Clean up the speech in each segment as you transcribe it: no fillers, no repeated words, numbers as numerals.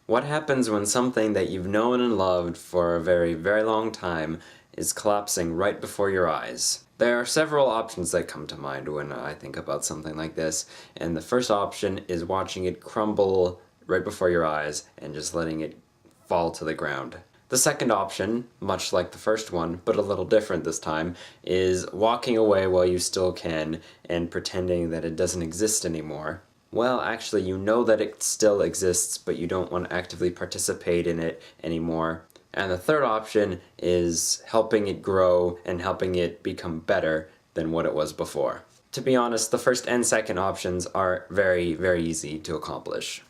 What happens when something that you've known and loved for a very, very long time is collapsing right before your eyes? There are several options that come to mind when I think about something like this, and the first option is watching it crumble right before your eyes and just letting it fall to the ground. The second option, much like the first one, but a little different this time, is walking away while you still can and pretending that it doesn't exist anymore. Well, actually, you know that it still exists, but you don't want to actively participate in it anymore. And the third option is helping it grow and helping it become better than what it was before. To be honest, the first and second options are very, very easy to accomplish.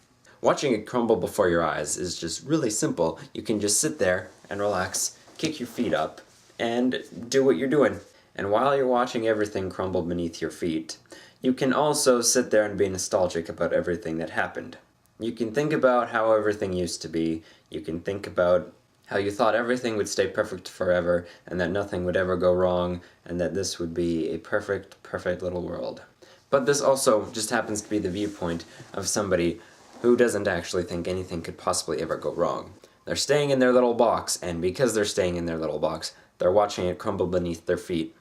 Watching it crumble before your eyes is just really simple. You can just sit there and relax, kick your feet up, and do what you're doing. And while you're watching everything crumble beneath your feet, you can also sit there and be nostalgic about everything that happened. You can think about how everything used to be. You can think about how you thought everything would stay perfect forever and that nothing would ever go wrong and that this would be a perfect, perfect little world. But this also just happens to be the viewpoint of somebody who doesn't actually think anything could possibly ever go wrong. They're staying in their little box, and because they're staying in their little box, they're watching it crumble beneath their feet.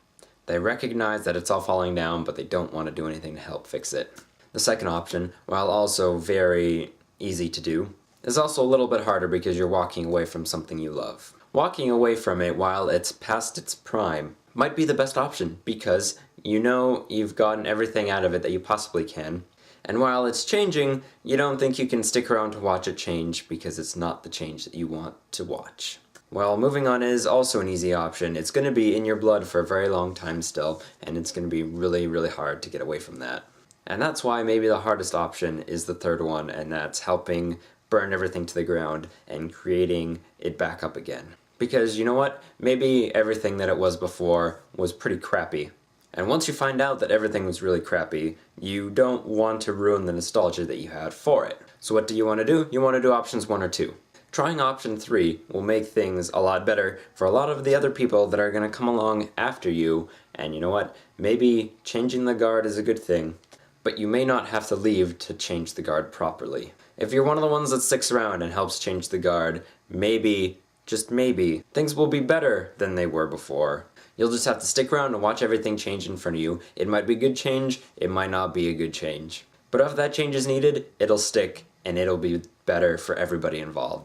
They recognize that it's all falling down, but they don't want to do anything to help fix it. The second option, while also very easy to do, is also a little bit harder because you're walking away from something you love. Walking away from it while it's past its prime might be the best option because you know you've gotten everything out of it that you possibly can. And while it's changing, you don't think you can stick around to watch it change because it's not the change that you want to watch. Well, moving on is also an easy option. It's going to be in your blood for a very long time still, and it's going to be really, really hard to get away from that. And that's why maybe the hardest option is the third one, and that's helping burn everything to the ground and creating it back up again. Because you know what? Maybe everything that it was before was pretty crappy. And once you find out that everything was really crappy, you don't want to ruin the nostalgia that you had for it. So what do you want to do? You want to do options 1 or 2. Trying option 3 will make things a lot better for a lot of the other people that are going to come along after you, and you know what? Maybe changing the guard is a good thing, but you may not have to leave to change the guard properly. If you're one of the ones that sticks around and helps change the guard, maybe, just maybe, things will be better than they were before. You'll just have to stick around and watch everything change in front of you. It might be good change, it might not be a good change. But if that change is needed, it'll stick, and it'll be better for everybody involved.